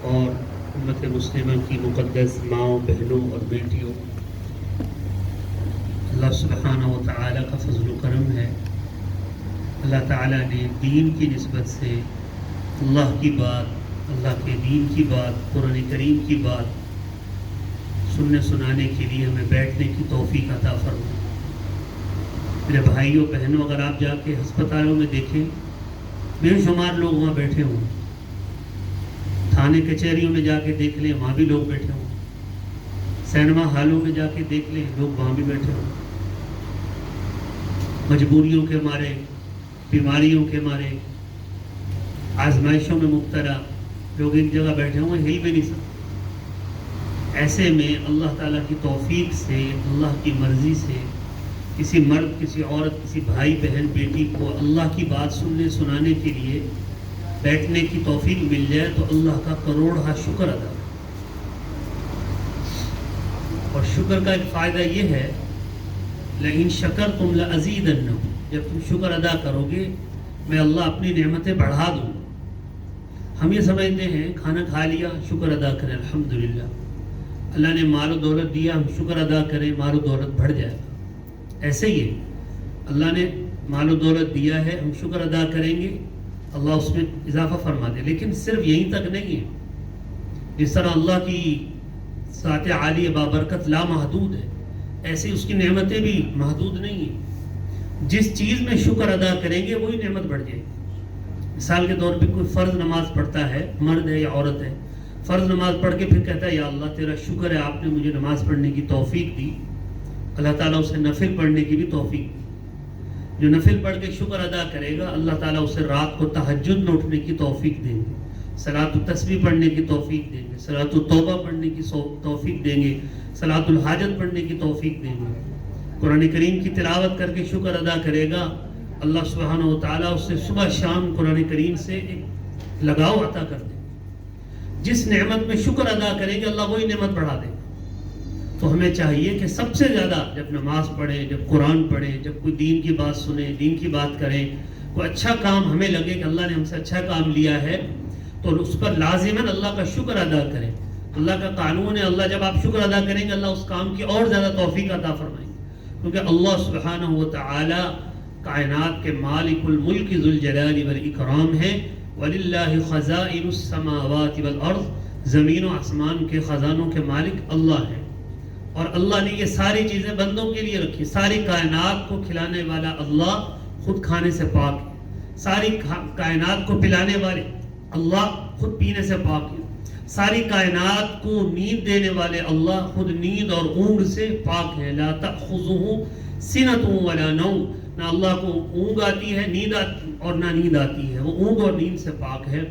اور امت مسلمہ کی مقدس ماؤں، بہنوں اور بیٹیوں، اللہ سبحانہ و تعالیٰ کا فضل و کرم ہے۔ اللہ تعالیٰ نے دین کی نسبت سے اللہ کی بات، اللہ کے دین کی بات، قرآن کریم کی بات سننے سنانے کے لیے ہمیں بیٹھنے کی توفیق عطا فرمائے۔ میرے بھائیوں بہنوں، اگر آپ جا کے ہسپتالوں میں دیکھیں، بے شمار لوگ وہاں بیٹھے ہوں، تھانے کچہریوں میں جا کے دیکھ لیں، وہاں بھی لوگ بیٹھے ہوں، سینما ہالوں میں جا کے دیکھ لیں، لوگ وہاں بھی بیٹھے ہوں، مجبوریوں کے مارے، بیماریوں کے مارے، آزمائشوں میں مبتلا لوگ ایک جگہ بیٹھے ہوئے، ہل بھی نہیں سکتے۔ ایسے میں اللہ تعالیٰ کی توفیق سے، اللہ کی مرضی سے کسی مرد، کسی عورت، کسی بھائی بہن بیٹی کو اللہ کی بات سننے سنانے کے لیے بیٹھنے کی توفیق مل جائے تو اللہ کا کروڑ شکر ادا۔ اور شکر کا ایک فائدہ یہ ہے، لئن شکرتم لأزیدنکم، جب تم شکر ادا کرو گے میں اللہ اپنی نعمتیں بڑھا دوں گا۔ ہم یہ سمجھتے ہیں کھانا کھا لیا شکر ادا کریں، الحمدللہ، اللہ نے مال و دولت دیا، ہم شکر ادا کریں مال و دولت بڑھ جائے گا۔ ایسے ہی ہے، اللہ نے مال و دولت دیا ہے، ہم شکر ادا کریں گے، اللہ اس میں اضافہ فرما دے۔ لیکن صرف یہیں تک نہیں ہے، جس طرح اللہ کی ذات عالی بابرکت لامحدود ہے، ایسے اس کی نعمتیں بھی محدود نہیں ہیں۔ جس چیز میں شکر ادا کریں گے وہی نعمت بڑھ جائے گی۔ مثال کے طور پہ کوئی فرض نماز پڑھتا ہے، مرد ہے یا عورت ہے، فرض نماز پڑھ کے پھر کہتا ہے یا اللہ تیرا شکر ہے آپ نے مجھے نماز پڑھنے کی توفیق دی، اللہ تعالیٰ اسے نفل پڑھنے کی بھی توفیق دی۔ جو نفل پڑھ کے شکر ادا کرے گا اللہ تعالیٰ اسے رات کو تہجد میں اٹھنے کی توفیق دیں گے، صلاۃ التسبیح پڑھنے کی توفیق دیں گے، صلاۃ التوبہ پڑھنے کی توفیق دیں گے، صلاۃ الحاجت پڑھنے کی توفیق دیں گے۔ قرآن کریم کی تلاوت کر کے شکر ادا کرے گا، اللہ سبحانہ و تعالیٰ اس سے صبح شام قرآن کریم سے ایک لگاؤ عطا کر دے۔ جس نعمت میں شکر ادا کریں گے اللہ وہی نعمت بڑھا دے گا۔ تو ہمیں چاہیے کہ سب سے زیادہ جب نماز پڑھیں، جب قرآن پڑھیں، جب کوئی دین کی بات سنیں، دین کی بات کریں، کوئی اچھا کام ہمیں لگے کہ اللہ نے ہم سے اچھا کام لیا ہے تو اس پر لازماً اللہ کا شکر ادا کریں۔ اللہ کا قانون ہے، اللہ جب آپ شکر ادا کریں گے اللہ اس کام کی اور زیادہ توفیق عطا فرمائیں گے، کیونکہ اللہ سبحانہ و تعالی کائنات کے مالک الملک ذو الجلال والاکرام ہے۔ وَلِلَّهِ خَزَائِنُ السَّمَاوَاتِ وَالْأَرْضِ، زمین و آسمان کے خزانوں کے مالک اللہ ہے، اور اللہ نے یہ ساری چیزیں بندوں کے لیے رکھی۔ ساری کائنات کو کھلانے والا اللہ خود کھانے سے پاک ہے، ساری کائنات کو پلانے والے اللہ خود پینے سے پاک ہے، ساری کائنات کو نیند دینے والے اللہ خود نیند اور اونگ سے پاک ہے۔ لا تأخذہ سنۃ ولا نوم، نہ اللہ کو اونگ آتی ہے نیند اور نہ نیند آتی ہے، وہ اونگ اور نیند سے پاک ہے۔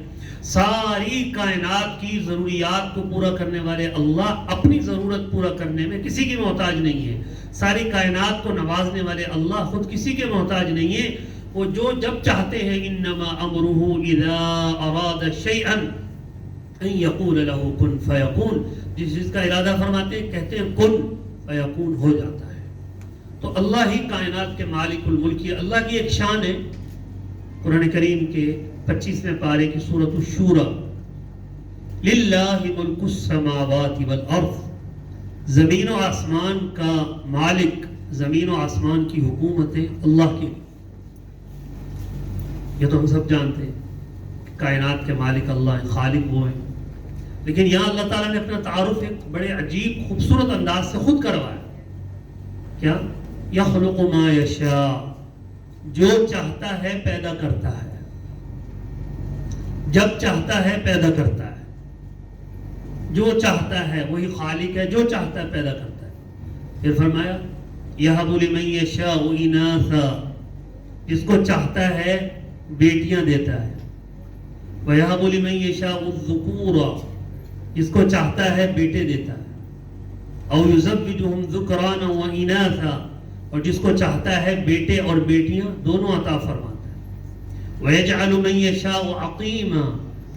ساری کائنات کی ضروریات کو پورا کرنے والے اللہ اپنی ضرورت پورا کرنے میں کسی کی محتاج نہیں ہے۔ ساری کائنات کو نوازنے والے اللہ خود کسی کے محتاج نہیں ہے، وہ جو جب چاہتے ہیں انما امرہ اذا اراد شیئا ان یقول له کن فیکون، جس چیز کا ارادہ فرماتے ہیں کہتے ہیں کن فیکون، ہو جاتا ہے۔ تو اللہ ہی کائنات کے مالک الملک ہے۔ اللہ کی ایک شان ہے، قرآن کریم کے 25ویں پارے کی سورۃ الشورى، للہ ملک السماوات والارض، زمین و آسمان کا مالک، زمین و آسمان کی حکومت ہے اللہ کی۔ یہ تو ہم سب جانتے ہیں، کائنات کے مالک اللہ ہیں، خالق وہ ہیں، لیکن یہاں اللہ تعالیٰ نے اپنا تعارف ایک بڑے عجیب خوبصورت انداز سے خود کروایا۔ کیا؟ یخلق ما یشاء، جو چاہتا ہے پیدا کرتا ہے، جب چاہتا ہے پیدا کرتا ہے، جو چاہتا ہے وہی خالق ہے، جو چاہتا ہے پیدا کرتا ہے۔ پھر فرمایا یہب لمن یشاء اناثا، جس کو چاہتا ہے بیٹیاں دیتا ہے، ویہب لمن یشاء الذکورا، جس کو چاہتا ہے بیٹے دیتا ہے، او یزوجہم ذکرانا و اناثا، اور جس کو چاہتا ہے بیٹے اور بیٹیاں دونوں عطا فرماتا ہے، وَيَجْعَلُ مَن يَشَاءُ عَقِيمًا،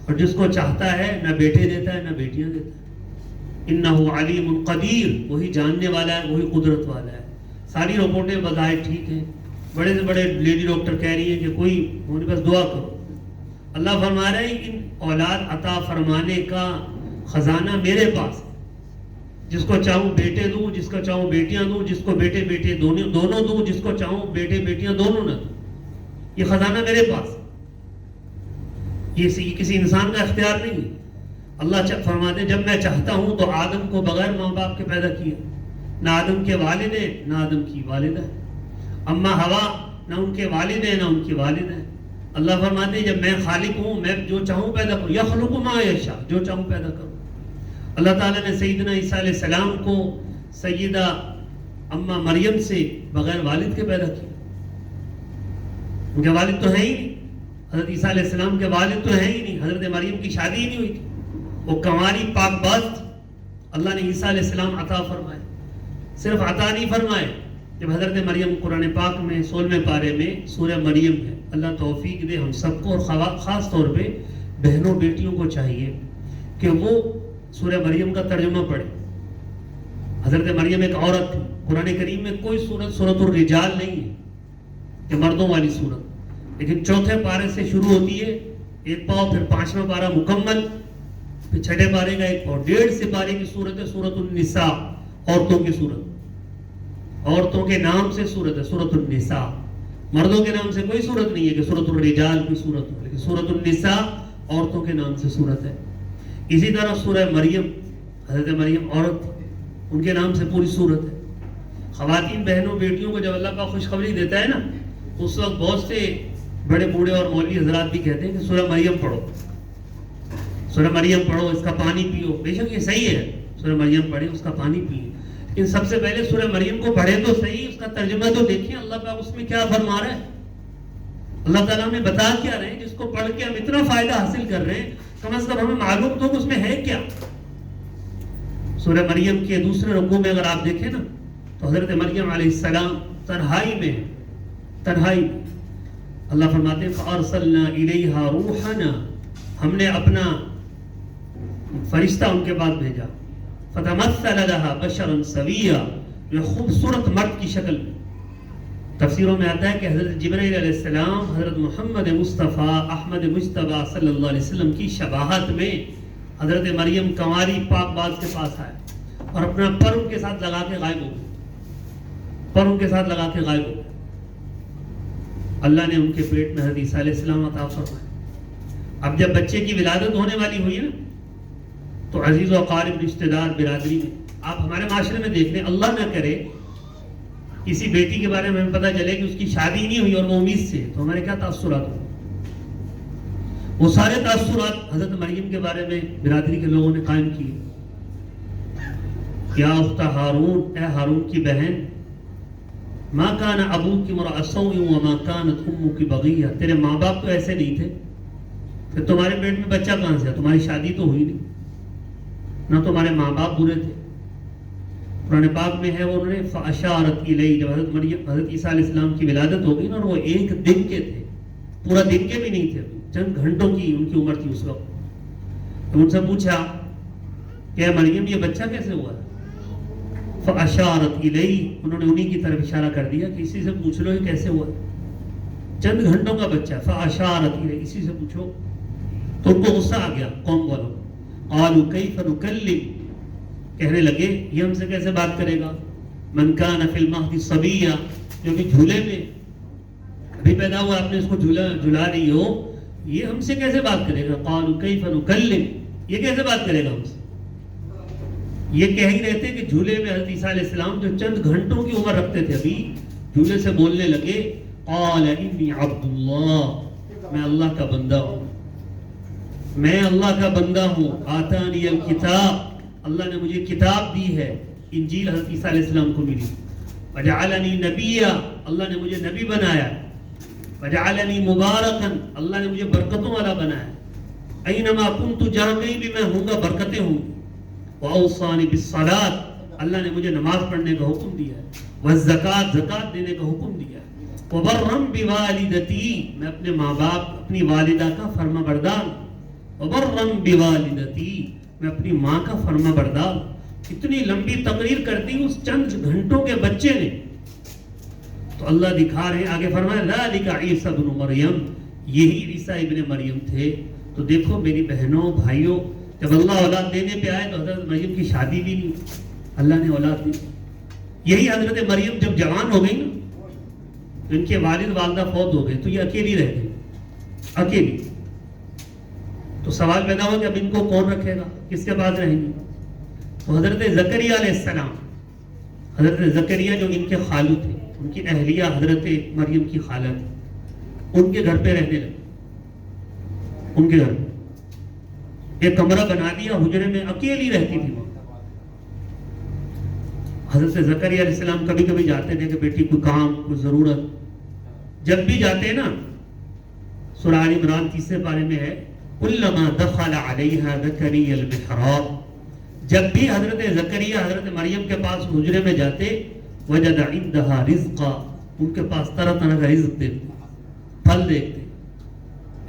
اور جس کو چاہتا ہے نہ بیٹے دیتا ہے نہ بیٹیاں دیتا ہے۔ إِنَّهُ عَلِيمٌ قَدِيرٌ، وہی جاننے والا ہے، وہی قدرت والا ہے۔ ساری رپورٹیں بظاہر ٹھیک ہیں، بڑے سے بڑے لیڈی ڈاکٹر کہہ رہی ہیں کہ کوئی ہونے بس دعا کرو، اللہ فرما رہے ہیں ان اولاد عطا فرمانے کا خزانہ میرے پاس ہے. جس کو چاہوں بیٹے دوں, جس کو چاہوں بیٹیاں دوں, جس کو بیٹے بیٹے دونوں دوں, جس کو چاہوں بیٹے بیٹیاں دونوں نہ دوں. یہ خزانہ میرے پاس ہے. یہ کسی انسان کا اختیار نہیں ہے. اللہ فرماتے ہیں جب میں چاہتا ہوں تو آدم کو بغیر ماں باپ کے پیدا کیا. نہ آدم کے والد ہیں نہ آدم کی والدہ ہے. اما ہوا نہ ان کے والد ہیں نہ ان کی والدہ ہے. اللہ فرماتے ہیں جب میں خالق ہوں میں جو چاہوں پیدا کروں. یخلق ما یشاء, جو چاہوں پیدا کروں. اللہ تعالیٰ نے سیدنا عیسیٰ علیہ السلام کو سیدہ اما مریم سے بغیر والد کے پیدا کیا. ان کے والد تو ہیں ہی نہیں. حضرت عیسیٰ علیہ السلام کے والد تو ہیں ہی نہیں. حضرت مریم کی شادی ہی نہیں ہوئی تھی. وہ کنواری پاک باز اللہ نے عیسیٰ علیہ السلام عطا فرمائے. صرف عطا نہیں فرمائے. جب حضرت مریم قرآن پاک میں 16ویں پارے میں سورہ مریم ہے. اللہ توفیق دے ہم سب کو, اور خاص طور پہ بہنوں بیٹیوں کو چاہیے کہ وہ سورہ مریم کا ترجمہ پڑھے. حضرت مریم ایک عورت تھی. قرآن کریم میں کوئی سورت سورۃ الرجال نہیں ہے کہ مردوں والی سورت, لیکن چوتھے پارے سے شروع ہوتی ہے ایک پاؤ, پھر 5واں پارہ مکمل, پھر چھٹے پارے کا ایک پاؤ. 1.5 سے پارے کی سورت ہے سورۃ النساء, عورتوں کی سورت. عورتوں کے نام سے سورت ہے سورۃ النساء. مردوں کے نام سے کوئی سورت نہیں ہے کہ سورۃ الرجال کوئی سورت ہو, لیکن سورۃ النساء عورتوں کے نام سے سورت ہے. اسی طرح سورہ مریم, حضرت مریم عورت, ان کے نام سے پوری سورت ہے. خواتین بہنوں بیٹیوں کو جب اللہ کا خوشخبری دیتا ہے نا, اس وقت بہت سے بڑے بوڑھے اور مولوی حضرات بھی کہتے ہیں کہ سورہ مریم پڑھو, سورہ مریم پڑھو, اس کا پانی پیو. بے شک یہ صحیح ہے, سورہ مریم پڑھیں, اس کا پانی پیئیں, لیکن سب سے پہلے سورہ مریم کو پڑھیں تو صحیح, اس کا ترجمہ تو دیکھیں اللہ پاک اس میں کیا فرما رہا ہے. اللہ تعالیٰ ہمیں بتا کیا رہے ہیں جس کو پڑھ کے ہم اتنا فائدہ حاصل کر رہے ہیں, کم از کم ہمیں معلوم تو کہ اس میں ہے کیا. سورہ مریم کے دوسرے رکوع میں اگر آپ دیکھیں نا تو حضرت مریم علیہ السلام تنہائی میں اللہ فرماتے ہیں فَأَرْسَلْنَا إِلَيْهَا رُوحَنَا, ہم نے اپنا فرشتہ ان کے بعد بھیجا. فَتَمَثَّلَ لَهَا بَشَرًا سَوِيًّا, جو خوبصورت مرد کی شکل میں. تفسیروں میں آتا ہے کہ حضرت جبرائیل علیہ السلام حضرت محمد مصطفیٰ احمد مجتبیٰ صلی اللہ علیہ وسلم کی شباہت میں حضرت مریم کنواری پاک باز کے پاس آئے اور اپنا پر ان کے ساتھ لگا کے غائب ہو گئے. اللہ نے ان کے پیٹ میں حضرت عیسیٰ علیہ السلام عطا فرمائے. اب جب بچے کی ولادت ہونے والی ہوئی نا تو عزیز و اقارب رشتہ دار برادری میں, آپ ہمارے معاشرے میں دیکھ لیں, اللہ نہ کرے کسی بیٹی کے بارے میں ہمیں پتہ چلے کہ اس کی شادی نہیں ہوئی اور وہ امید سے, تو ہمارے کیا تاثرات ہوں. وہ سارے تاثرات حضرت مریم کے بارے میں برادری کے لوگوں نے قائم کیے. یا اخت ہارون, اے ہارون کی بہن, ما کان ابوک امرأ سوء وما کانت امک بغیہ, تیرے ماں باپ تو ایسے نہیں تھے, پھر تمہارے پیٹ میں بچہ کہاں سے, تمہاری شادی تو ہوئی نہیں, نہ تمہارے ماں باپ برے تھے. قرآن پاک میں ہے وہ انہوں نے فاشارت الیہ, جب حضرت عیسیٰ علیہ السلام کی ولادت ہو گئی نا, اور وہ ایک دن کے تھے, پورا دن کے بھی نہیں تھے, چند گھنٹوں کی ان کی عمر تھی اس وقت. تو ان سے پوچھا کہ مریم یہ بچہ کیسے ہوا ہے؟ فاشارت الیہ, انہوں نے انہی کی طرف اشارہ کر دیا کہ اسی سے پوچھ لو یہ کیسے ہوا, چند گھنٹوں کا بچہ. فاشارت الیہ, اسی سے پوچھو. تو ان کو غصہ آ گیا قوم والوں. قالوا کیف نکلم, کہنے لگے یہ ہم سے کیسے بات کرے گا, من کان فی المہد صبیا, جو کہ جھولے میں ابھی پیدا ہوا, آپ نے اس کو جھلا رہی ہو, یہ ہم سے کیسے بات کرے گا. قالوا کیف نکلم, یہ کیسے بات کرے گا ہم سے. یہ کہہ ہی رہتے کہ جھولے میں حضرت عیسیٰ علیہ السلام جو چند گھنٹوں کی عمر رکھتے تھے ابھی, جھولے سے بولنے لگے. قال انی عبد اللہ, میں اللہ کا بندہ ہوں, میں اللہ کا بندہ ہوں. آتانی الکتاب, اللہ نے مجھے کتاب دی ہے, انجیل حضرت عیسیٰ علیہ السلام کو ملی. وجعلنی نبیا, اللہ نے مجھے نبی بنایا. وجعلنی مبارکا, اللہ نے مجھے برکتوں والا بنایا. اینما کنت, جہاں کہیں بھی میں ہوں گا برکتیں ہوں. واوصانی بالصلاۃ, اللہ نے مجھے نماز پڑھنے کا حکم دیا ہے. والزکات, زکات دینے کا حکم دیا ہے. وبرا بوالدتی, میں اپنے ماں باپ اپنی والدہ کا فرما بردار. وبرا بوالدتی, میں اپنی ماں کا فرما بردار. اتنی لمبی تقریر کرتی اس چند گھنٹوں کے بچے نے. تو اللہ دکھا رہے ہیں, آگے فرمایا ذالک عیسی ابن مریم, یہی عیسیٰ ابن مریم تھے. تو دیکھو میری بہنوں بھائیوں، جب اللہ اولاد دینے پہ آئے تو حضرت مریم کی شادی بھی نہیں، اللہ نے اولاد دی. یہی حضرت مریم جب جوان ہو گئی نا، تو ان کے والد والدہ فوت ہو گئے، تو یہ اکیلی رہ گئی، اکیلی. تو سوال پیدا ہوا کہ اب ان کو کون رکھے گا، کس کے پاس رہیں گے؟ تو حضرت زکریا علیہ السلام، حضرت زکریا جو ان کے خالو تھے، ان کی اہلیہ حضرت مریم کی خالہ تھی، ان کے گھر پہ رہنے لگے. ان کے گھر میں ایک کمرہ بنا دیا، حجرے میں اکیلی رہتی تھی. وہاں حضرت زکریا علیہ السلام کبھی کبھی جاتے تھے کہ بیٹی کوئی کام کوئی ضرورت. جب بھی جاتے نا، سورہ آل عمران 30 پارے میں ہے کلما دخل علیہا زکریا المحراب، جب بھی حضرت زکریا حضرت مریم کے پاس حجرے میں جاتے وجد عندها رزقا، ان کے پاس طرح طرح کا رزق دیکھتے، پھل دیکھتے.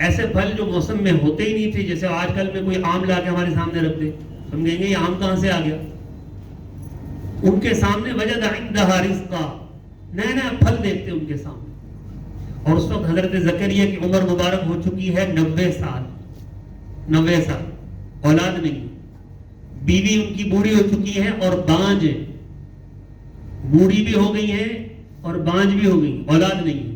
ایسے پھل جو موسم میں ہوتے ہی نہیں تھے، جیسے آج کل میں کوئی آم لا کے ہمارے سامنے رکھ دے، ہم کہیں گے یہ آم کہاں سے آ گیا. ان کے سامنے وجد عندها رزقا، نئے نئے پھل دیکھتے ان کے سامنے. اور اس وقت حضرت زکریا کی عمر مبارک ہو چکی ہے 90 سال، 90 سال، اولاد نہیں. بیوی ان کی بوڑھی ہو چکی ہے اور بانج، بوڑھی بھی ہو گئی ہے اور بانج بھی ہو گئی، اولاد نہیں ہے.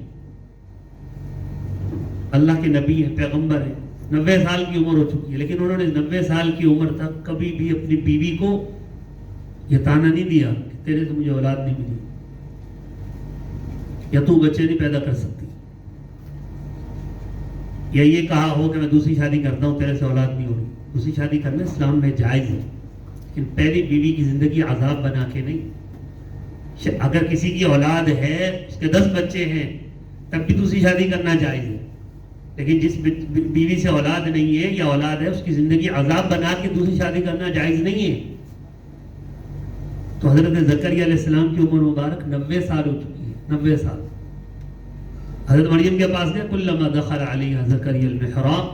اللہ کے نبی ہیں، پیغمبر ہیں، 90 سال کی عمر ہو چکی ہے، لیکن انہوں نے 90 سال کی عمر تک کبھی بھی اپنی بیوی کو یہ تانا نہیں دیا کہ تیرے سے مجھے اولاد نہیں ملی یا تو بچے نہیں پیدا کر سکتی، یا یہ کہا ہو کہ میں دوسری شادی کرتا ہوں تیرے سے اولاد نہیں ہو رہی. دوسری شادی کرنا اسلام میں جائز ہے، لیکن پہلی بیوی کی زندگی عذاب بنا کے نہیں. اگر کسی کی اولاد ہے، اس کے 10 بچے ہیں، تب بھی دوسری شادی کرنا جائز ہے. لیکن جس بیوی سے اولاد نہیں ہے یا اولاد ہے، اس کی زندگی عذاب بنا کے دوسری شادی کرنا جائز نہیں ہے. تو حضرت زکریا علیہ السلام کی عمر مبارک 90 سال ہو چکی ہے، 90 سال. حضرت مریم کے پاس گئے، کلما دخل علیہا زکریا المحراب،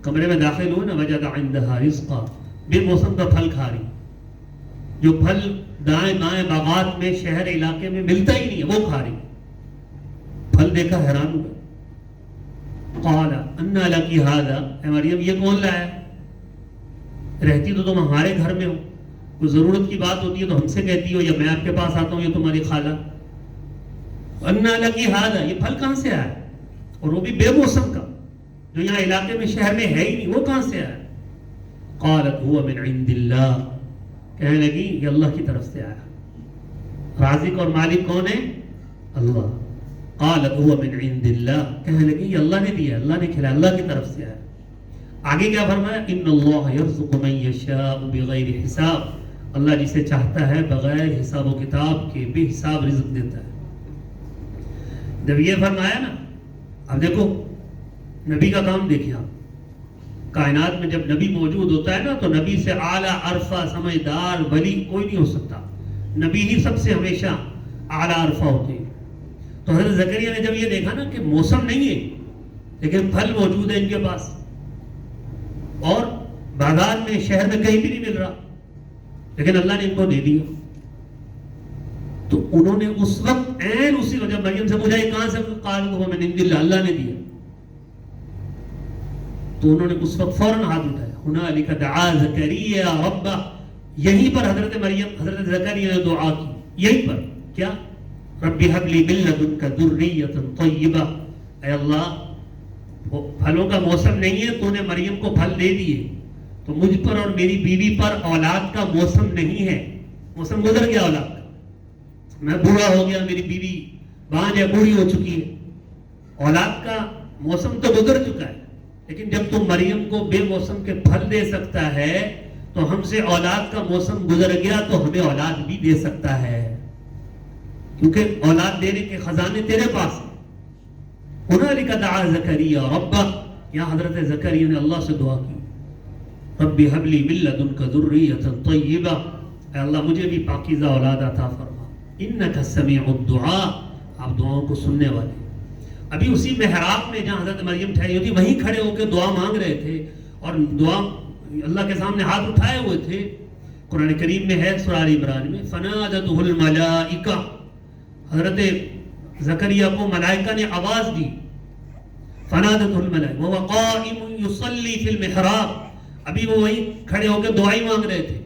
کمرے میں داخل ہوئے نا، وجد عندها رزقا، بے موسم کا پھل کھا رہی، جو پھل دائیں بائیں باغات میں شہر علاقے میں ملتا ہی نہیں ہے وہ کھا رہی. پھل دیکھا حیران ہوا. قال انا لکی ھذا، اے مریم یہ کون لایا؟ رہتی تو تم ہمارے گھر میں ہو، کوئی ضرورت کی بات ہوتی ہے تو ہم سے کہتی ہو، یا میں آپ کے پاس آتا ہوں، یہ تمہاری خالہ. انا لکی ھذا، یہ پھل کہاں سے آیا؟ اور وہ بھی بے موسم کا، جو یہاں علاقے میں شہر میں ہے ہی نہیں، وہ کہاں سے آیا؟ قالت هو من عند اللہ، کہنے لگی یہ اللہ کی طرف سے آیا. رازق اور مالک کون ہے؟ اللہ. قالت هو من عند اللہ، کہنے لگی یہ اللہ نے دیا، اللہ نے کھلایا، اللہ کی طرف سے آیا. آگے کیا فرمایا؟ ان اللہ یرزق من یشاء بغیر حساب، اللہ جسے چاہتا ہے بغیر حساب و کتاب کے بے حساب رزق دیتا ہے. جب یہ فرمایا نا، اب دیکھو نبی کا کام دیکھیں آپ. کائنات میں جب نبی موجود ہوتا ہے نا، تو نبی سے اعلیٰ عرفہ سمجھدار ولی کوئی نہیں ہو سکتا. نبی ہی سب سے ہمیشہ اعلیٰ عرفہ ہوتے ہیں. تو حضرت زکریا نے جب یہ دیکھا نا کہ موسم نہیں ہے لیکن پھل موجود ہے ان کے پاس، اور بازار میں شہر میں کہیں بھی نہیں مل رہا، لیکن اللہ نے ان کو دے دیا، تو انہوں نے اس وقت عین اسی وجہ مریم سے پوچھا یہ کہاں سے؟ قالوا هو من عند اللہ، اللہ نے دیا. تو انہوں نے اس وقت فوراً ہاتھ اٹھایا. ہنالک دعا زکریا ربہ، یہیں پر حضرت مریم حضرت زکریا نے دعا کی، یہیں پر. کیا؟ رب هب لي من لدنك ذرية طیبہ، اے اللہ پھلوں کا موسم نہیں ہے، تو نے مریم کو پھل دے دیے، تو مجھ پر اور میری بیوی پر اولاد کا موسم نہیں ہے. موسم گزر گیا اولاد کا، میں بوڑھا ہو گیا، میری بیوی بانج ہے، بوڑھی ہو چکی ہے، اولاد کا موسم تو گزر چکا ہے. لیکن جب تم مریم کو بے موسم کے پھل دے سکتا ہے تو ہم سے اولاد کا موسم گزر گیا تو ہمیں اولاد بھی دے سکتا ہے، کیونکہ اولاد دینے کے خزانے تیرے پاس ہیں. ہنالک دعا زکریا ربہ، یہاں حضرت زکریا نے اللہ سے دعا کی، رب هب لي من لدنك ذرية طیبہ، اے اللہ مجھے بھی پاکیزہ اولاد عطا فرما، انک سمیع الدعاء، آپ دعاؤں کو سننے والے. ابھی اسی محراب میں جہاں حضرت مریم ٹھہری ہوتی وہیں کھڑے ہو کے دعا مانگ رہے تھے اور دعا اللہ کے سامنے ہاتھ اٹھائے ہوئے تھے. قرآن کریم میں ہے سورہ آل عمران میں، فنادته الملائکہ، حضرت زکریا کو ملائکہ نے آواز دی. فنادته الملائکہ وهو قائم يصلي في المحراب، ابھی وہ وہیں کھڑے ہو کے دعائیں مانگ رہے تھے،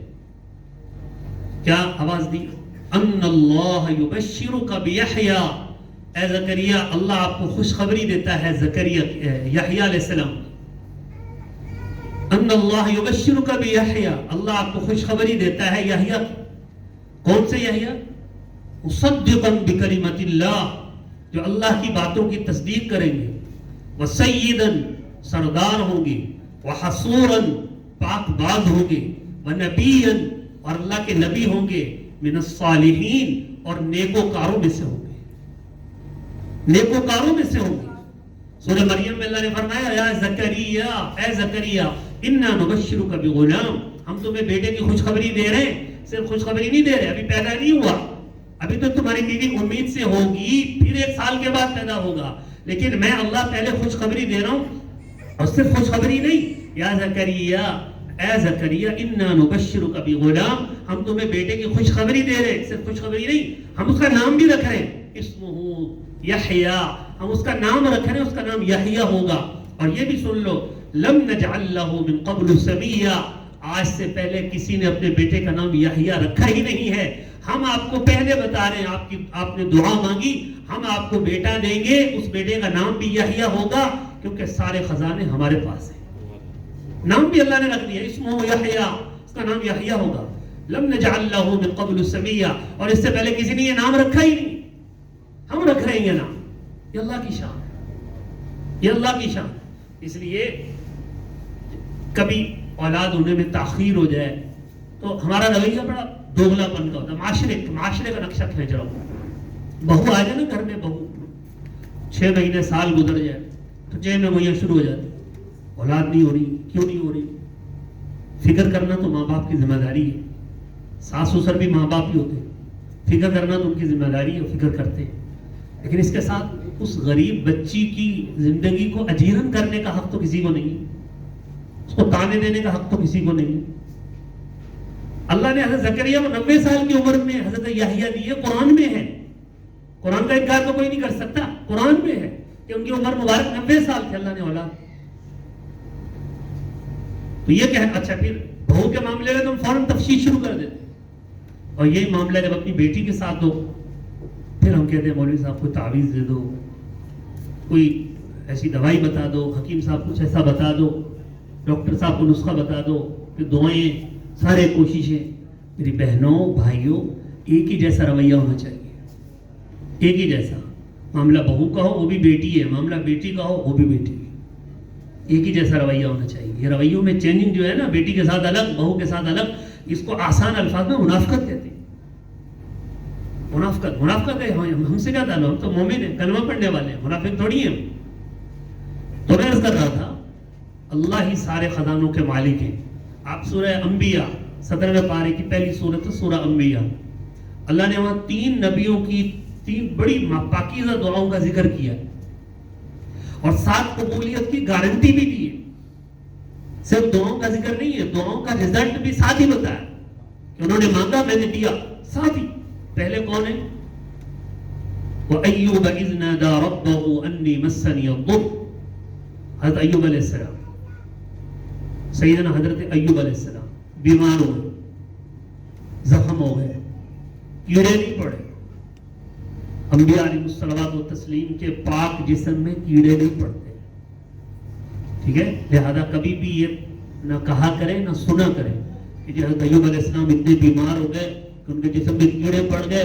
کیا آواز دی؟ ان اللہ یبشرک بیحییٰ، اے زکریا اللہ آپ کو خوشخبری دیتا ہے زکریا یحییٰ علیہ السلام، ان اللہ یبشرک بیحییٰ، اللہ آپ کو خوشخبری دیتا ہے یحییٰ، کون سے یحییٰ؟ مصدقا بکلمۃ اللہ، جو اللہ کی باتوں کی تصدیق کریں گے، وسیدا سردار ہوں گے، وحصورا پاک باز ہوں گے، ونبیا اور اللہ کے نبی ہوں گے، من الصالحین اور نیکوکاروں میں سے ہوں گے، نیکوکاروں میں سے ہوں گے۔ سورہ مریم میں اللہ نے فرمایا یا زکریا، اے زکریا انا نبشرک بغلام، ہم تمہیں بیٹے کی خوشخبری دے رہے ہیں، صرف خوشخبری نہیں دے رہے، ابھی پیدا نہیں ہوا، ابھی تو تمہاری بیوی امید سے ہوگی، پھر 1 سال کے بعد پیدا ہوگا، لیکن میں اللہ پہلے خوشخبری دے رہا ہوں، اور صرف خوشخبری نہیں، یا زکریا اے زکریا انا نبشرک بغلام، ہم تمہیں بیٹے کی خوشخبری دے رہے ہیں، صرف خوشخبری نہیں، ہم اس کا نام بھی رکھ رہے ہیں، اسمہ یحییٰ، ہم اس کا نام رکھ رہے ہیں، اس کا نام یحییٰ ہوگا۔ اور یہ بھی سن لو لم نجعل لہ من قبل سمیہ، آج سے پہلے کسی نے اپنے بیٹے کا نام یحییٰ رکھا ہی نہیں ہے، ہم آپ کو پہلے بتا رہے ہیں، آپ نے دعا مانگی، ہم آپ کو بیٹا دیں گے، اس بیٹے کا نام بھی یحییٰ ہوگا، کیونکہ سارے خزانے ہمارے پاس ہیں، نام بھی اللہ نے رکھ دیا، اسمہ یحییٰ، اس کا نام یحییٰ ہوگا، لم نجعل لہ من قبل سمیہ، اور اس سے پہلے کسی نے یہ نام رکھا ہی نہیں، ہم رکھ رہے ہیں یہ نام، یہ اللہ کی شان ہے، یہ اللہ کی شان ہے۔ اس لیے کبھی اولاد ہونے میں تاخیر ہو جائے تو ہمارا رویہ بڑا دوگلا پن کا ہوتا ہے، معاشرے کا نقشہ کھینچ رہا ہوں، بہو آ جائے نا گھر میں، بہو 6 مہینے سال گزر جائے تو جیب میں وہی شروع ہو جاتی، اولاد نہیں ہو رہی، کیوں نہیں ہو رہی؟ فکر کرنا تو ماں باپ کی ذمہ داری ہے، ساس سسر بھی ماں باپ ہی ہوتے ہیں، فکر کرنا تو ان کی ذمہ داری ہے، فکر کرتے ہیں، لیکن اس کے ساتھ اس غریب بچی کی زندگی کو اجیرن کرنے کا حق تو کسی کو نہیں، اس کو تانے دینے کا حق تو کسی کو نہیں۔ اللہ نے حضرت زکریا کو 90 سال کی عمر میں حضرت یحییٰ دی ہے، قرآن میں ہے، قرآن کا انکار تو کوئی نہیں کر سکتا، قرآن میں ہے کہ ان کی عمر مبارک 90 سال تھی، اللہ نے اولاد۔ تو یہ کہ اچھا پھر بہو کے معاملے میں تو ہم فوراً تفصیل شروع کر دیتے، اور یہی معاملہ جب اپنی بیٹی کے ساتھ ہو پھر ہم کہتے ہیں مولوی صاحب کوئی تعویذ دے دو، کوئی ایسی دوائی بتا دو، حکیم صاحب کچھ ایسا بتا دو، ڈاکٹر صاحب کو نسخہ بتا دو، پھر دعائیں، سارے کوششیں۔ میری بہنوں بھائیوں، ایک ہی جیسا رویہ ہونا چاہیے، ایک ہی جیسا، معاملہ بہو کا ہو وہ بھی بیٹی ہے، معاملہ بیٹی کا ہو وہ بھی بیٹی ہے، ایک ہی جیسا رویہ ہونا چاہیے۔ یہ رویوں میں چینجنگ جو ہے نا، بیٹی کے ساتھ الگ، بہو کے ساتھ الگ، اس کو آسان الفاظ میں منافقت کہتے ہیں، منافقت ہے، ہم سے کیا تعلق، ہم تو مومن ہیں، کلمہ پڑھنے والے ہیں، منافق تھوڑی ہیں۔ تو میں عرض کر رہا تھا اللہ ہی سارے خزانوں کے مالک ہیں۔ آپ سورہ انبیاء 17ویں پارے کی پہلی سورت ہے سورہ انبیاء، اللہ نے وہاں 3 نبیوں کی 3 بڑی پاکیزہ دعاؤں کا ذکر کیا اور 7 قبولیت کی گارنٹی بھی دی ہے۔ صرف دعاؤں کا ذکر نہیں ہے، دعاؤں کا رزلٹ بھی ساتھ ہی بتایا کہ انہوں نے مانگا میں نے دیا، ساتھ ہی۔ پہلے کون ہے؟ وَأَيُّوبَ إِذْ نَادَى رَبَّهُ أَنِّي مَسَّنِيَ الضُّرُّ، حضرت ایوب علیہ السلام، سیدنا حضرت ایوب علیہ السلام بیمار ہو گئے، زخم ہو گئے، کیڑے نہیں پڑے، انبیاء علیہ الصلوۃ والتسلیم کے پاک جسم میں کیڑے نہیں پڑتے، ٹھیک ہے؟ لہذا کبھی بھی یہ نہ کہا کریں نہ سنا کریں کہ جی حضرت ایوب علیہ السلام اتنے بیمار ہو گئے کہ ان کے جسم میں کیڑے پڑ گئے،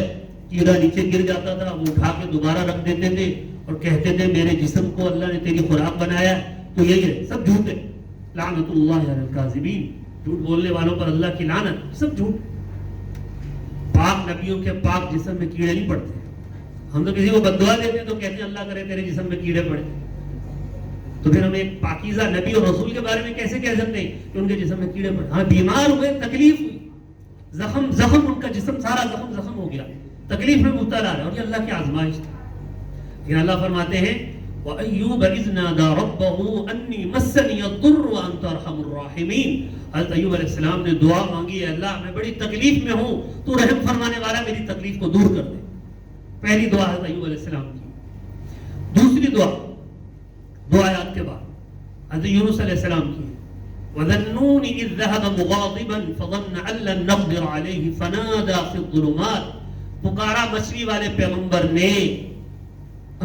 کیڑا نیچے گر جاتا تھا وہ اٹھا کے دوبارہ رکھ دیتے تھے اور کہتے تھے میرے جسم کو اللہ نے تیری خوراک بنایا، تو یہی ہے، سب جھوٹ ہے۔ لعنت اللہ علی الکاذبین، جھوٹ بولنے والوں پر اللہ کی لعنت، سب جھوٹ۔ پاک نبیوں کے پاک جسم میں کیڑے نہیں پڑتے۔ ہم تو کسی کو بددعا دیتے ہیں تو کہتے ہیں اللہ کرے تیرے جسم میں کیڑے پڑے، تو پھر ہم ایک پاکیزہ نبی اور رسول کے بارے میں کیسے کہہ سکتے ہیں کہ ان کے جسم میں کیڑے پڑے؟ ہاں بیمار ہوئے، تکلیف ہوئی، زخم ان کا جسم سارا زخم ہو گیا، تکلیف میں مبتلا رہا، اور یہ اللہ کی آزمائش تھی۔ لیکن اللہ فرماتے ہیں وَأَيُّوبَ إِذْ نَادَى رَبَّهُ أَنِّي مَسَّنِيَ الضُّرُّ وَأَنْتَ أَرْحَمُ الرَّاحِمِينَ۔ حضرت ایوب علیہ السلام نے دعا مانگی ہے، اللہ میں بڑی تکلیف میں ہوں، تو رحم فرمانے والا میری تکلیف کو دور کر دے۔ پہلی دعا حضرت ایوب علیہ السلام کی۔ دوسری دو آیات کے بعد حضرت یونس علیہ السلام کی وَذَنُّونِ إِذْ ذَهَبَ مُغَاضِبًا فَظَنَّ أَن لَّن نَّقْدِرَ عَلَيْهِ فَنَادَىٰ فِي الظُّلُمَاتِ، پکارا مچھلی والے پیغمبر نے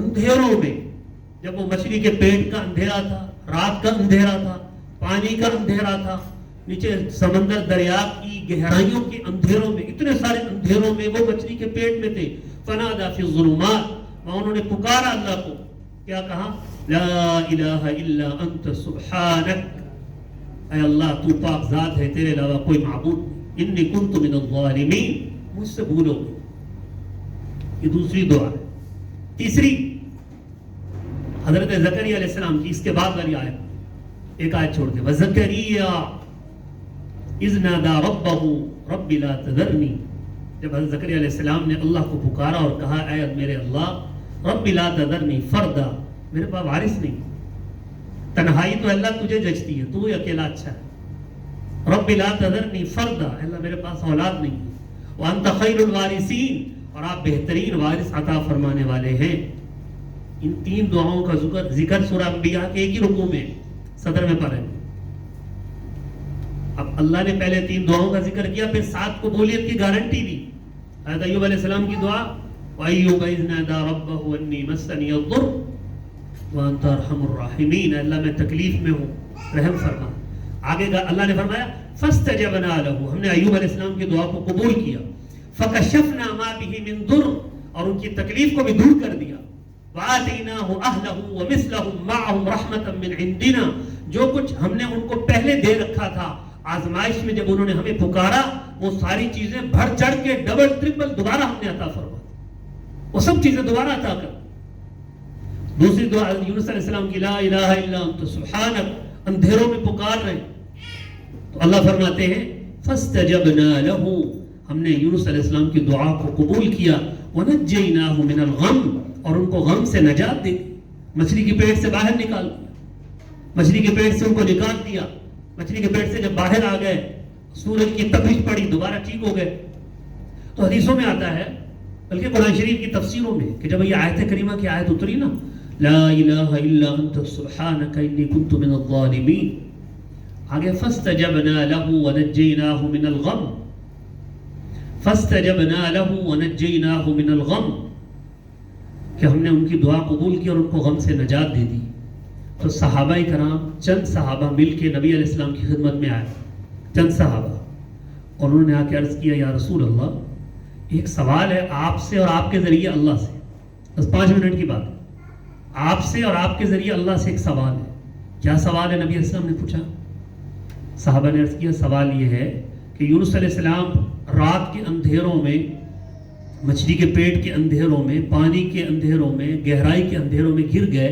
اندھیروں میں، جب وہ مچھلی کے پیٹ کا اندھیرا تھا، رات کا اندھیرا تھا، پانی کا اندھیرا تھا، نیچے سمندر دریا کی گہرائیوں کے اندھیروں میں، اتنے سارے اندھیروں میں وہ مچھلی کے پیٹ میں تھے، فَنَادَىٰ فِي الظُّلُمَاتِ، وہاں انہوں نے پکارا اللہ کو، کیا کہا؟ لا الہ الا انت سبحانک، اے اللہ تو پاک ذات ہے، تیرے علاوہ کوئی معبود نہیں، انی کنت من الظالمین، مجھ سے بھولو گے۔ یہ دوسری دعا ہے۔ تیسری حضرت زکریا علیہ السلام کی، اس کے بعد والی آیت، ایک آیت چھوڑ دے، وَزَكَرِيَّا اِذْ نَادَىٰ رَبَّهُ رَبِّ لَا تَذَرْنِي، جب حضرت زکریا علیہ السلام نے اللہ کو پکارا اور کہا اے میرے اللہ رب لا تذرنی فردا، میرے پاس وارث نہیں، تنہائی تو اللہ تجھے جچتی ہے، تو ہی اکیلا اچھا ہے، رب لا تذرنی فردا، اللہ میرے پاس اولاد نہیں ہے، وانت خیر الوارثین، اور آپ بہترین وارث عطا فرمانے والے ہیں۔ ان تین دعاؤں کا ذکر سورہ انبیاء کے ایک ہی رکوع میں صدر میں پڑھیں۔ اب اللہ نے پہلے تین دعاؤں کا ذکر کیا، پھر سات قبولیت کی گارنٹی دی۔ حضرت ایوب علیہ السلام کی دعا وَأَيُّوبَ إِذْ نَادَىٰ رَبَّهُ أَنِّي مَسَّنِيَ الضُّرُّ وَأَنتَ أَرْحَمُ الرَّاحِمِينَ، اللہ میں تکلیف میں ہوں، رحم فرما۔ آگے اللہ نے فرمایا فَاسْتَجَبْنَا لَهُ، ہم نے ایوب علیہ السلام کی دعا کو قبول کیا، فَكَشَفْنَا مَا بِهِ مِن ضُرٍّ، اور ان کی تکلیف کو بھی دور کر دیا، وَآتَيْنَاهُ أَهْلَهُ وَمِثْلَهُم مَّعَهُمْ رَحْمَةً مِّنْ عِندِنَا، جو کچھ ہم نے ان کو پہلے دے رکھا تھا آزمائش میں، جب انہوں نے ہمیں پکارا وہ ساری چیزیں بڑھ چڑھ کے ڈبل ٹرپل دوبارہ ہم نے عطا فرما، وہ سب چیزیں دوبارہ عطا کر۔ دوسری دعا یونس علیہ السلام کی لا الہ الا انت سبحانک، اندھیروں میں پکار رہے تو اللہ فرماتے ہیں فاستجبنا له، ہم نے یونس علیہ السلام کی دعا کو قبول کیا، ونجیناہ من الغم، اور ان کو غم سے نجات دے دی، مچھلی کے پیٹ سے باہر نکال دیا، مچھلی کے پیٹ سے ان کو نکال دیا، مچھلی کے پیٹ سے جب باہر آ گئے، سورج کی تپش پڑی، دوبارہ ٹھیک ہو گئے۔ تو حدیثوں میں آتا ہے، بلکہ قرآن شریف کی تفسیروں میں، کہ جب یہ آیت کریمہ کی آیت اتری نا، لا الہ الا انت سبحانک انی کنت من الظالمین، آگے فاستجبنا له ونجیناہ من الغم، فاستجبنا له ونجیناہ من الغم، کہ ہم نے ان کی دعا قبول کی اور ان کو غم سے نجات دے دی۔ تو صحابہ کرام، چند صحابہ مل کے نبی علیہ السلام کی خدمت میں آئے، چند صحابہ، اور انہوں نے آ کے عرض کیا یا رسول اللہ، ایک سوال ہے آپ سے اور آپ کے ذریعے اللہ سے، بس 5 منٹ کی بات ہے، آپ سے اور آپ کے ذریعے اللہ سے ایک سوال ہے۔ کیا سوال ہے؟ نبی علیہ السلام نے پوچھا۔ صحابہ نے عرض کیا سوال یہ ہے کہ یونس علیہ السلام رات کے اندھیروں میں، مچھلی کے پیٹ کے اندھیروں میں، پانی کے اندھیروں میں، گہرائی کے اندھیروں میں گر گئے،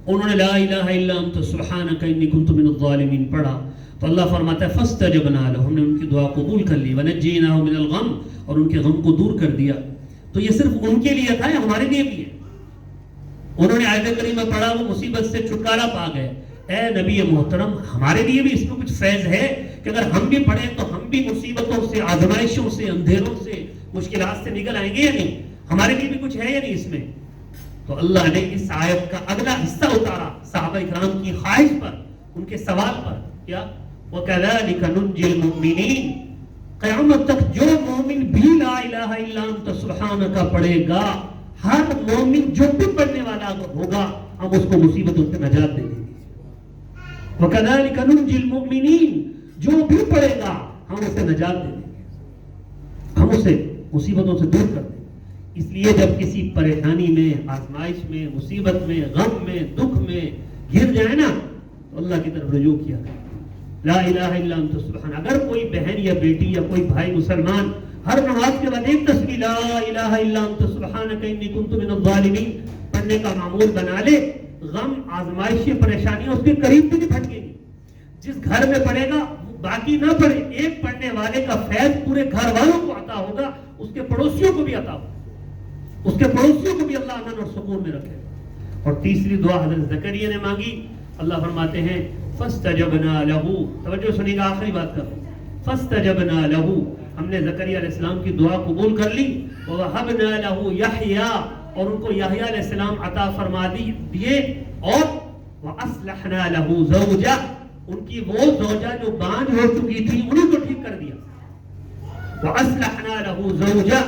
انہوں نے لا الہ الا انت سبحانک انی کنت من الظالمین پڑھا، تو اللہ فرماتا ہے فاستجبنا له، ہم نے ان کی دعا قبول کر لی، ونجیناہ من الغم، اور ان کے غم کو دور کر دیا۔ تو یہ صرف ان کے لیے تھا یا ہمارے لیے بھی ہے؟ انہوں نے آیت کریمہ پڑھا، وہ مصیبت سے چھٹکارا پا گئے۔ اے نبی محترم، ہمارے لیے بھی اس میں کچھ فیض ہے کہ اگر ہم بھی پڑھیں تو ہم بھی مصیبتوں سے، آزمائشوں سے، اندھیروں سے، مشکلات سے نکل آئیں گے یا نہیں؟ ہمارے لیے بھی کچھ ہے یا نہیں اس میں؟ تو اللہ نے اس آیت کا اگلا حصہ اتارا صحابہ کرام کی خواہش پر، ان کے سوال پر، کیا وَكَذَلِكَ نُنْجِي الْمُؤْمِنِينَ، قیامت تک جو مومن بھی لا الہ الا انت سبحانک پڑھے گا، ہر مومن جو بھی پڑھنے والا ہوگا، ہم اس کو مصیبتوں سے نجات دے دیں گے۔ وَكَذَلِكَ نُنْجِي الْمُؤْمِنِينَ، جو بھی پڑھے گا ہم اسے نجات دے دیں گے، ہم اسے مصیبتوں سے دور کر دیں گے۔ اس لیے جب کسی پریشانی میں، آزمائش میں، مصیبت میں، غم میں، دکھ میں گر جائے نا، تو اللہ کی طرف رجوع کیا کرے، لا الہ الا انت سبحان۔ اگر کوئی بہن یا بیٹی یا کوئی بھائی مسلمان ہر نماز کے بعد ایک تسبیح لا الہ الا انت سبحانک انی کنت من الظالمین پڑھنے کا معمول بنا لے، غم، آزمائش، پریشانیاں اس کے قریب بھی نہیں پھٹکے گی۔ جس گھر میں پڑھے گا باقی نہ پڑھے، ایک پڑھنے والے کا فیض پورے گھر والوں کو عطا ہوگا، اس کے پڑوسیوں کو بھی عطا ہوگا، اس کے پڑوسیوں کو بھی اللہ امن اور سکون میں رکھے۔ اور تیسری دعا حضرت زکریا نے مانگی، اللہ فرماتے ہیں فاستجبنا له، توجہ سنیے گا، آخری بات کر رہا ہوں، فاستجبنا له، ہم نے زکریا علیہ السلام کی دعا قبول کر لی، ووهبنا له یحییٰ، اور ان کو یحییٰ علیہ السلام عطا فرما دیے، اور وَأَصْلَحْنَا لَهُ زَوْجَهُ، ان کی وہ زوجہ جو بانجھ ہو چکی تھی انہیں کو ٹھیک کر دیا. وَأَصْلَحْنَا لَهُ زَوْجَهُ،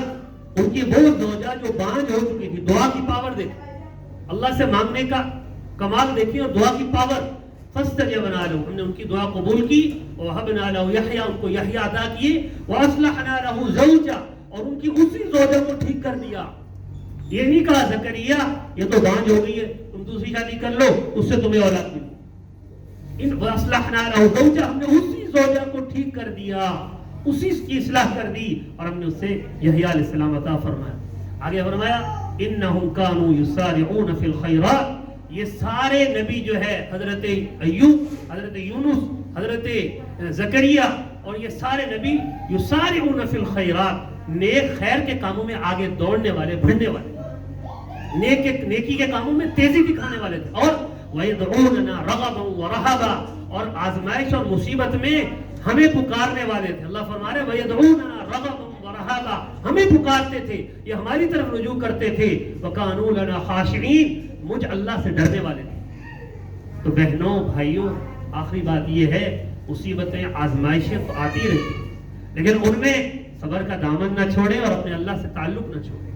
ان کی وہ زوجہ جو بانجھ ہو چکی تھی. دعا کی پاور دیکھیں، اللہ سے مانگنے کا کمال دیکھیں اور دعا کی پاور. فَاسْتَجَبْنَا لَهُ، ہم نے ان کی دعا قبول کی. وَوَهَبْنَا لَهُ يَحْيَىٰ، ان کو یحییٰ عطا کیے. وَأَصْلَحْنَا لَهُ زَوْجَهُ، اور ان کی اسی زوجہ کو ٹھیک کر دیا. یہ نہیں کہا زکریا یہ تو بانجھ ہو گئی ہے تم دوسری شادی کر لو اس سے تمہیں اولاد ملی. ان وَأَصْلَحْنَا لَهُ زَوْجَهُ، ہم نے اسی زوجہ کو ٹھیک کر دیا، اسی کی اصلاح کر دی اور ہم نے اس سے یحییٰ علیہ السلام عطا فرمایا. آگے فرمایا انہم کانوا یسارعون فی الخیرات. یہ سارے نبی جو ہے حضرت ایوب، حضرت یونس، حضرت زکریا اور یہ سارے نبی یسارعون فی الخیرات، نیک خیر کے کاموں میں آگے دوڑنے والے، بڑھنے والے، نیکی کے کاموں میں تیزی دکھانے والے تھے. اور وَيَدْعُونَنَا رَغَبًا وَرَهَبًا، اور آزمائش اور مصیبت میں ہمیں پکارنے والے تھے. اللہ فرما رہے وَيَدْعُونَنَا رَغَبًا وَرَهَبًا، ہمیں پکارتے تھے، یہ ہماری طرف رجوع کرتے تھے. وَكَانُوا لَنَا خَاشِعِينَ، مجھ اللہ سے ڈرنے والے تھے. تو بہنوں بھائیوں، آخری بات یہ ہے مصیبتیں آزمائشیں تو آتی رہتی لیکن ان میں صبر کا دامن نہ چھوڑے اور اپنے اللہ سے تعلق نہ چھوڑے.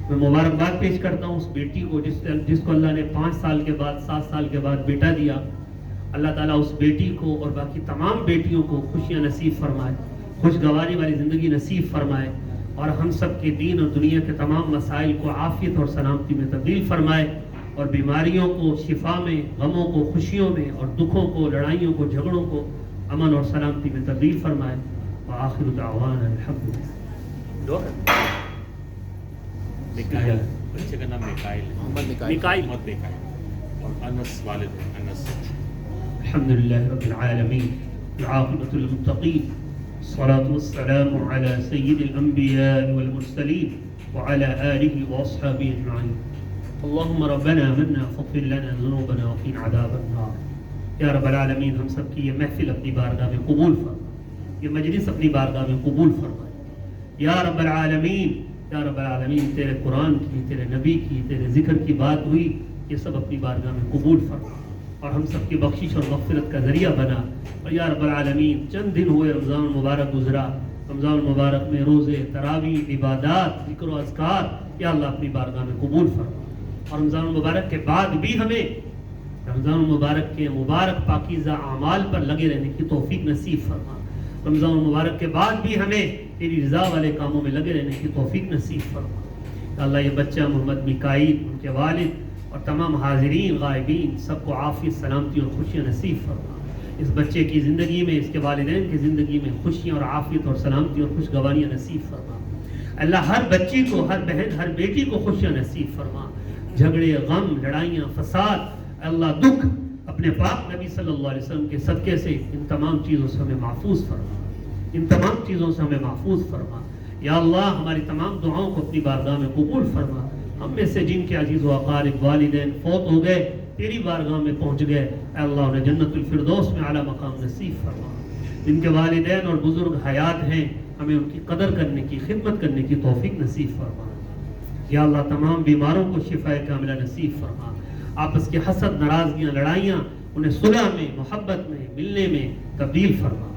میں مبارکباد پیش کرتا ہوں اس بیٹی کو جس کو اللہ نے 5 سال کے بعد 7 سال کے بعد بیٹا دیا. اللہ تعالیٰ اس بیٹی کو اور باقی تمام بیٹیوں کو خوشیاں نصیب فرمائے، خوشگواری والی زندگی نصیب فرمائے اور ہم سب کے دین اور دنیا کے تمام مسائل کو عافیت اور سلامتی میں تبدیل فرمائے اور بیماریوں کو شفا میں، غموں کو خوشیوں میں اور دکھوں کو، لڑائیوں کو، جھگڑوں کو امن اور سلامتی میں تبدیل فرمائے. وآخر دعوانا الحمدللہ. بچے کا نام میکائل ہے، محمد میکائل اور انس والد ہے انس. الحمدللہ رب العالمین والعاقبۃ للمتقین الصلاة والسلام على سید الانبیاء والمرسلین وعلى آلہ واصحابہ اجمعین. اللہم ربنا منا فاغفر لنا ذنوبنا وقنا عذاب النار. یا رب العالمین ہم سب کی یہ محفل اپنی بارگاہ میں قبول فرما، یہ مجلس اپنی بارگاہ میں قبول فرما. یا رب العالمین، یا رب العالمین تیرے قرآن کی، تیرے نبی کی، تیرے ذکر کی بات ہوئی، یہ سب اپنی بارگاہ میں قبول فرما اور ہم سب کی بخشش اور مغفرت کا ذریعہ بنا. اور یا رب العالمین چند دن ہوئے رمضان المبارک گزرا، رمضان المبارک میں روزے، تراویح، عبادات، ذکر و اذکار یا اللہ اپنی بارگاہ میں قبول فرما. اور رمضان المبارک کے بعد بھی ہمیں رمضان المبارک کے مبارک پاکیزہ اعمال پر لگے رہنے کی توفیق نصیب فرما. رمضان المبارک کے بعد بھی ہمیں تیری رضا والے کاموں میں لگے رہنے کی توفیق نصیب فرما. اللہ یہ بچہ محمد میکائل، ان کے والد اور تمام حاضرین غائبین سب کو عافیت، سلامتی اور خوشیاں نصیب فرما. اس بچے کی زندگی میں، اس کے والدین کی زندگی میں خوشیاں اور عافیت اور سلامتی اور خوشگواریاں نصیب فرما. اللہ ہر بچی کو، ہر بہن، ہر بیٹی کو خوشیاں نصیب فرما. جھگڑے، غم، لڑائیاں، فساد، اللہ دکھ اپنے پاک نبی صلی اللہ علیہ وسلم کے صدقے سے ان تمام چیزوں سے ہمیں محفوظ فرما، ان تمام چیزوں سے ہمیں محفوظ فرما. یا اللہ ہماری تمام دعاؤں کو اپنی بارگاہ میں قبول فرما. ہم میں سے جن کے عزیز و اقارب والدین فوت ہو گئے، تیری بارگاہ میں پہنچ گئے، اے اللہ انہیں جنت الفردوس میں اعلیٰ مقام نصیب فرما. جن کے والدین اور بزرگ حیات ہیں ہمیں ان کی قدر کرنے کی، خدمت کرنے کی توفیق نصیب فرما. یا اللہ تمام بیماروں کو شفاء کاملہ نصیب فرما. آپس کی حسد، ناراضگیاں، لڑائیاں انہیں صلح میں، محبت میں، ملنے میں تبدیل فرما.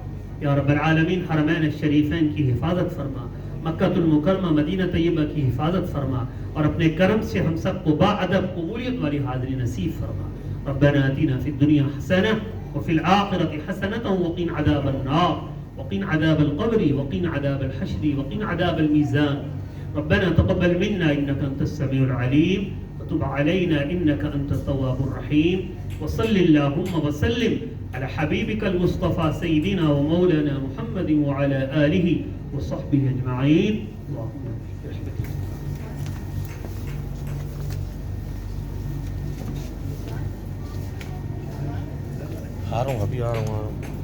یا رب العالمین حرمین الشریفین کی حفاظت فرما، مکہ المکرمہ مدینہ طیبہ کی حفاظت فرما اور اپنے کرم سے ہم سب کو باادب قبولیت والی حاضری نصیب فرما. ربنا آتنا فی الدنیا حسنہ وفی الآخرۃ حسنۃ وقنا عذاب النار وقنا عذاب القبر وقنا عذاب الحشر وقنا عذاب الميزان. ربنا تقبل منا انك انت السميع العليم وتب علينا انك انت التواب الرحيم. وصل اللهم وسلم على حبيبك المصطفى سيدنا ومولانا محمد وعلى آله وصحبه أجمعين. اللهم برحمتك. آ رہا ہوں، ابھی آ رہا ہوں.